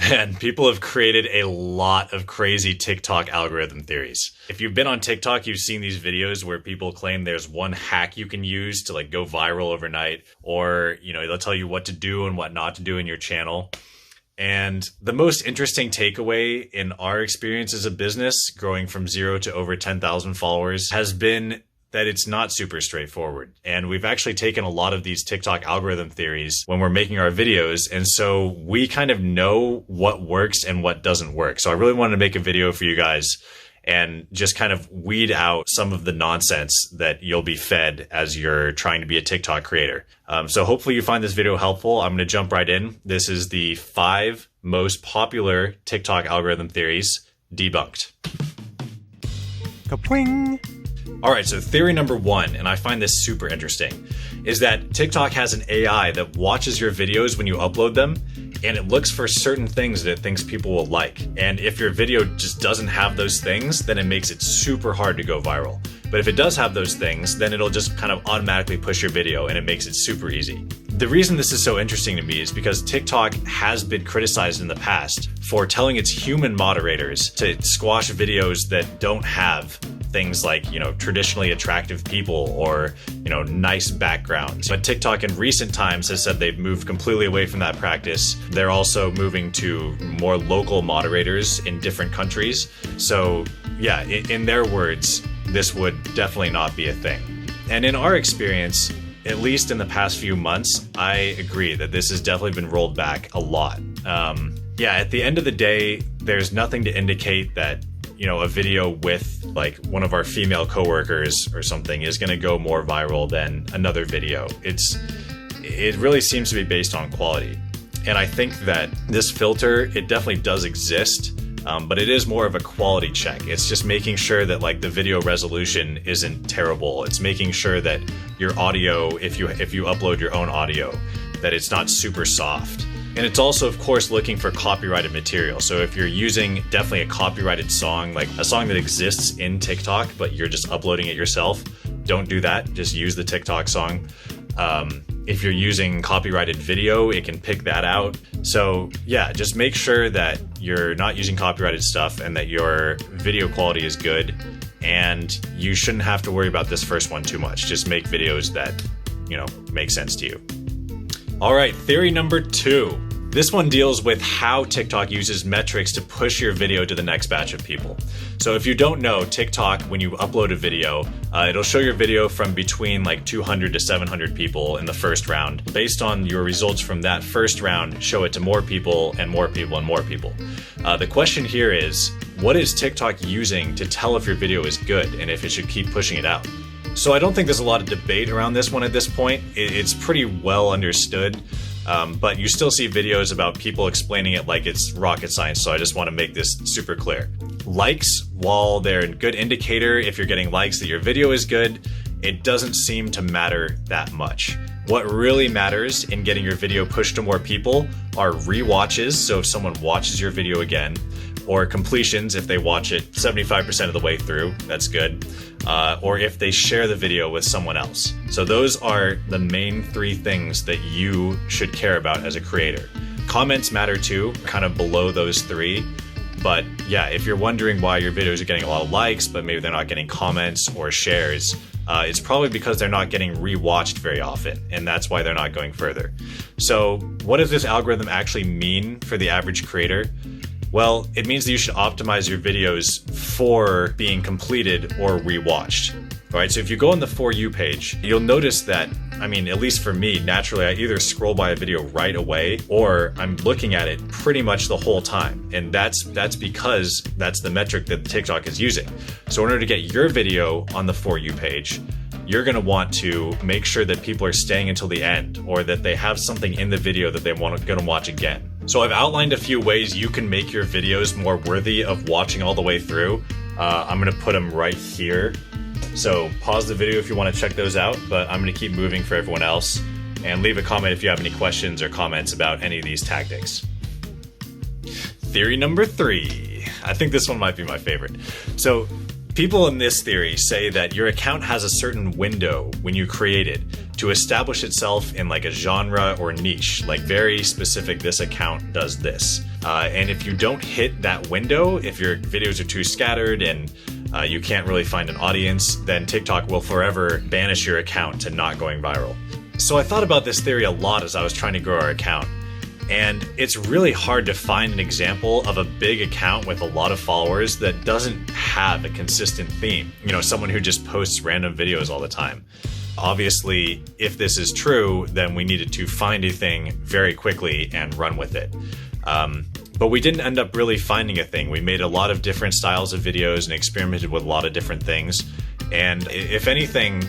Man, people have created a lot of crazy TikTok algorithm theories. If you've been on TikTok, you've seen these videos where people claim there's one hack you can use to like go viral overnight, or, they'll tell you what to do and what not to do in your channel. And the most interesting takeaway in our experience as a business, growing from 0 to over 10,000 followers, has been that it's not super straightforward. And we've actually taken a lot of these TikTok algorithm theories when we're making our videos. And so we kind of know what works and what doesn't work. So I really wanted to make a video for you guys and just kind of weed out some of the nonsense that you'll be fed as you're trying to be a TikTok creator. So hopefully you find this video helpful. I'm going to jump right in. This is the 5 most popular TikTok algorithm theories debunked. Kapwing! All right, so theory number 1, and I find this super interesting, is that TikTok has an AI that watches your videos when you upload them, and it looks for certain things that it thinks people will like. And if your video just doesn't have those things, then it makes it super hard to go viral. But if it does have those things, then it'll just kind of automatically push your video, and it makes it super easy. The reason this is so interesting to me is because TikTok has been criticized in the past for telling its human moderators to squash videos that don't have things like, traditionally attractive people or, nice backgrounds. But TikTok in recent times has said they've moved completely away from that practice. They're also moving to more local moderators in different countries. So yeah, in their words, this would definitely not be a thing. And in our experience, at least in the past few months, I agree that this has definitely been rolled back a lot. At the end of the day, there's nothing to indicate that a video with like one of our female coworkers or something is going to go more viral than another video. It really seems to be based on quality. And I think that this filter, it definitely does exist, but it is more of a quality check. It's just making sure that like the video resolution isn't terrible. It's making sure that your audio, if you upload your own audio, that it's not super soft. And it's also, of course, looking for copyrighted material. So if you're using definitely a copyrighted song, like a song that exists in TikTok, but you're just uploading it yourself, don't do that. Just use the TikTok song. If you're using copyrighted video, it can pick that out. So yeah, just make sure that you're not using copyrighted stuff and that your video quality is good. And you shouldn't have to worry about this first one too much. Just make videos that, make sense to you. All right, theory number 2. This one deals with how TikTok uses metrics to push your video to the next batch of people. So if you don't know, TikTok, when you upload a video, it'll show your video from between like 200 to 700 people in the first round. Based on your results from that first round, show it to more people and more people and more people. The question here is, what is TikTok using to tell if your video is good and if it should keep pushing it out? So I don't think there's a lot of debate around this one at this point. It's pretty well understood. But you still see videos about people explaining it like it's rocket science, so I just want to make this super clear. Likes, while they're a good indicator if you're getting likes that your video is good, it doesn't seem to matter that much. What really matters in getting your video pushed to more people are rewatches, so if someone watches your video again, or completions if they watch it 75% of the way through, that's good, or if they share the video with someone else. So those are the main 3 things that you should care about as a creator. Comments matter too, kind of below those 3. But yeah, if you're wondering why your videos are getting a lot of likes, but maybe they're not getting comments or shares, it's probably because they're not getting rewatched very often, and that's why they're not going further. So what does this algorithm actually mean for the average creator? Well, it means that you should optimize your videos for being completed or rewatched. All right, so if you go on the For You page, you'll notice that, at least for me, naturally, I either scroll by a video right away or I'm looking at it pretty much the whole time. And that's because that's the metric that TikTok is using. So in order to get your video on the For You page, you're going to want to make sure that people are staying until the end, or that they have something in the video that they want to watch again. So I've outlined a few ways you can make your videos more worthy of watching all the way through. I'm going to put them right here. So pause the video if you want to check those out, but I'm going to keep moving for everyone else. And leave a comment if you have any questions or comments about any of these tactics. Theory number 3. I think this one might be my favorite. So people in this theory say that your account has a certain window when you create it to establish itself in like a genre or niche, like very specific, this account does this. And if you don't hit that window, if your videos are too scattered and you can't really find an audience, then TikTok will forever banish your account to not going viral. So I thought about this theory a lot as I was trying to grow our account. And it's really hard to find an example of a big account with a lot of followers that doesn't have a consistent theme. You know, someone who just posts random videos all the time. Obviously, if this is true, then we needed to find a thing very quickly and run with it. But we didn't end up really finding a thing. We made a lot of different styles of videos and experimented with a lot of different things. And if anything,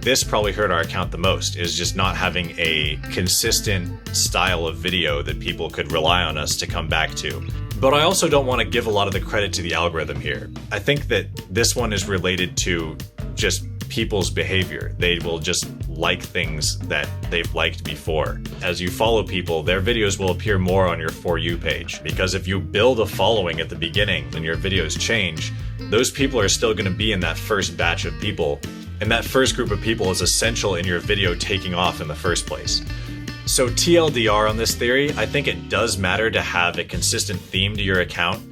this probably hurt our account the most, is just not having a consistent style of video that people could rely on us to come back to. But I also don't want to give a lot of the credit to the algorithm here. I think that this one is related to just people's behavior. They will just like things that they've liked before. As you follow people, their videos will appear more on your For You page. Because if you build a following at the beginning and your videos change, those people are still going to be in that first batch of people. And that first group of people is essential in your video taking off in the first place. So TLDR on this theory, I think it does matter to have a consistent theme to your account,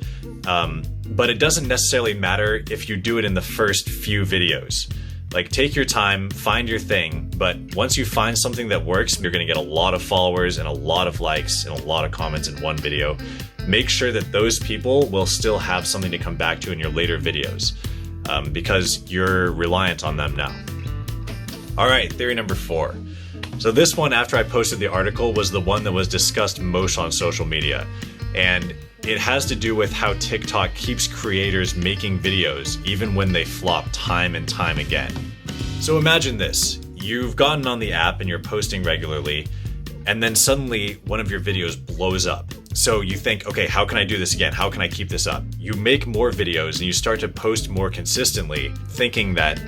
but it doesn't necessarily matter if you do it in the first few videos. Like, take your time, find your thing, but once you find something that works, you're gonna get a lot of followers and a lot of likes and a lot of comments in one video. Make sure that those people will still have something to come back to in your later videos. Because you're reliant on them now. All right, theory number 4. So this one, after I posted the article, was the one that was discussed most on social media. And it has to do with how TikTok keeps creators making videos even when they flop time and time again. So imagine this. You've gotten on the app and you're posting regularly, and then suddenly one of your videos blows up. So you think, okay, how can I do this again? How can I keep this up? You make more videos and you start to post more consistently, thinking that,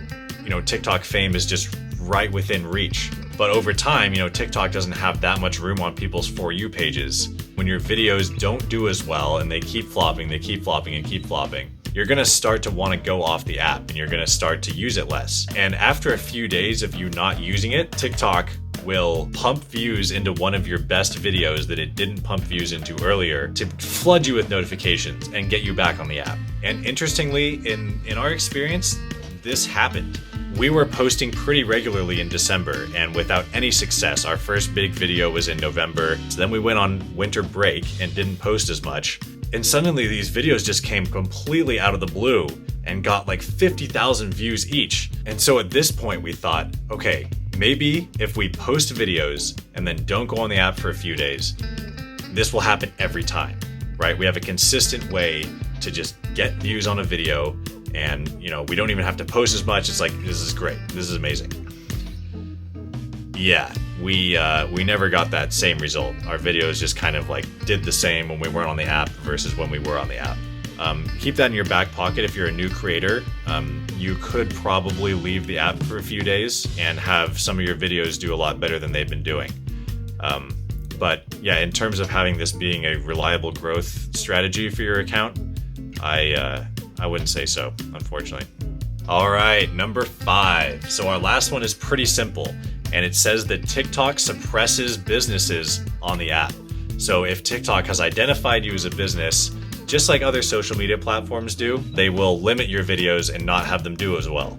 TikTok fame is just right within reach. But over time, TikTok doesn't have that much room on people's For You pages. When your videos don't do as well and they keep flopping and keep flopping, you're gonna start to want to go off the app and you're gonna start to use it less. And after a few days of you not using it, TikTok will pump views into one of your best videos that it didn't pump views into earlier to flood you with notifications and get you back on the app. And interestingly, in our experience, this happened. We were posting pretty regularly in December, and without any success. Our first big video was in November. So then we went on winter break and didn't post as much. And suddenly these videos just came completely out of the blue and got like 50,000 views each. And so at this point we thought, okay, maybe if we post videos and then don't go on the app for a few days, this will happen every time, right? We have a consistent way to just get views on a video, and we don't even have to post as much. It's like, this is great. This is amazing. Yeah, we never got that same result. Our videos just kind of like did the same when we weren't on the app versus when we were on the app. Keep that in your back pocket if you're a new creator. You could probably leave the app for a few days and have some of your videos do a lot better than they've been doing. But yeah, in terms of having this being a reliable growth strategy for your account, I wouldn't say so, unfortunately. All right, number 5. So our last one is pretty simple, and it says that TikTok suppresses businesses on the app. So if TikTok has identified you as a business, just like other social media platforms do, they will limit your videos and not have them do as well.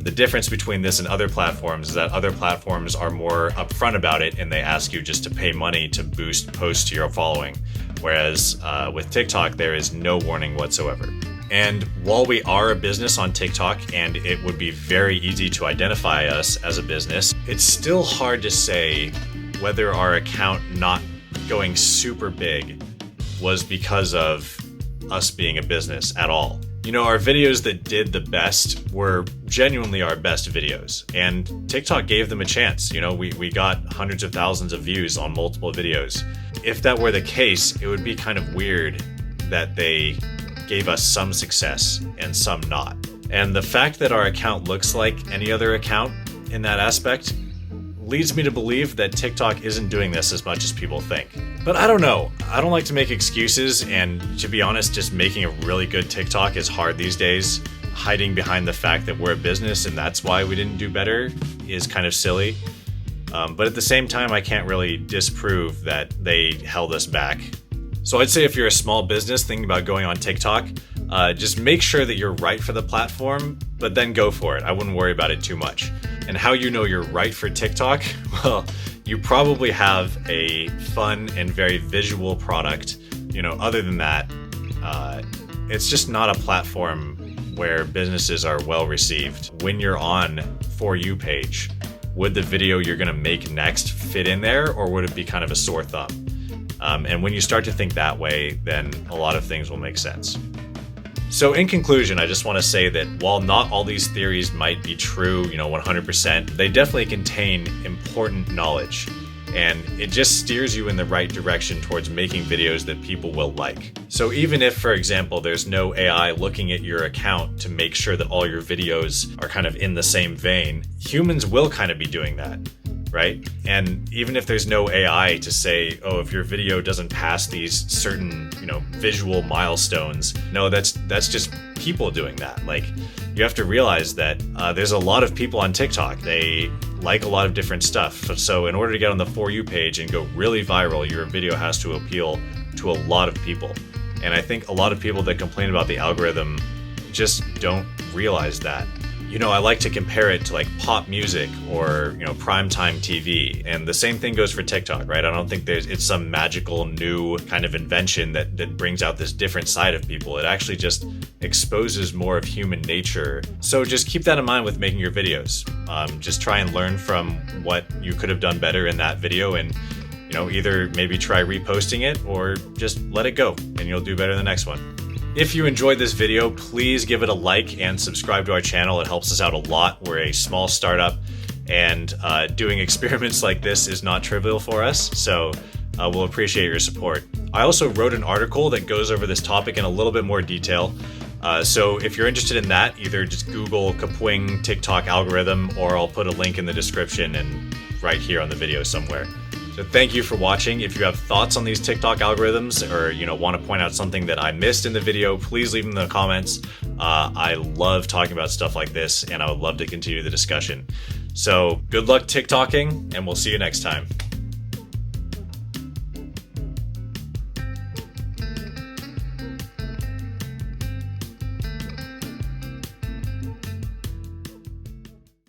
The difference between this and other platforms is that other platforms are more upfront about it and they ask you just to pay money to boost posts to your following. Whereas with TikTok, there is no warning whatsoever. And while we are a business on TikTok and it would be very easy to identify us as a business, it's still hard to say whether our account not going super big was because of us being a business at all. Our videos that did the best were genuinely our best videos, and TikTok gave them a chance. We got hundreds of thousands of views on multiple videos. If that were the case, it would be kind of weird that they gave us some success and some not. And the fact that our account looks like any other account in that aspect leads me to believe that TikTok isn't doing this as much as people think. But I don't know. I don't like to make excuses, and to be honest, just making a really good TikTok is hard these days. Hiding behind the fact that we're a business and that's why we didn't do better is kind of silly. But at the same time, I can't really disprove that they held us back So I'd say if you're a small business thinking about going on TikTok, just make sure that you're right for the platform, but then go for it. I wouldn't worry about it too much. And how you know you're right for TikTok? Well, you probably have a fun and very visual product. Other than that, it's just not a platform where businesses are well received. When you're on For You page, would the video you're gonna make next fit in there, or would it be kind of a sore thumb? And when you start to think that way, then a lot of things will make sense. So in conclusion, I just want to say that while not all these theories might be true, 100%, they definitely contain important knowledge. And it just steers you in the right direction towards making videos that people will like. So even if, for example, there's no AI looking at your account to make sure that all your videos are kind of in the same vein, humans will kind of be doing that, right? And even if there's no AI to say, oh, if your video doesn't pass these certain, visual milestones, no, that's just people doing that. Like, you have to realize that there's a lot of people on TikTok. They like a lot of different stuff. So in order to get on the For You page and go really viral, your video has to appeal to a lot of people. And I think a lot of people that complain about the algorithm just don't realize that. I like to compare it to like pop music or, primetime TV. And the same thing goes for TikTok, right? I don't think it's some magical new kind of invention that brings out this different side of people. It actually just exposes more of human nature. So just keep that in mind with making your videos. Just try and learn from what you could have done better in that video, and either maybe try reposting it or just let it go and you'll do better in the next one. If you enjoyed this video, please give it a like and subscribe to our channel. It helps us out a lot. We're a small startup, and doing experiments like this is not trivial for us, so we'll appreciate your support. I also wrote an article that goes over this topic in a little bit more detail. So if you're interested in that, either just Google Kapwing TikTok algorithm, or I'll put a link in the description and right here on the video somewhere. So thank you for watching. If you have thoughts on these TikTok algorithms, or want to point out something that I missed in the video, please leave them in the comments. I love talking about stuff like this, and I would love to continue the discussion. So good luck TikToking, and we'll see you next time.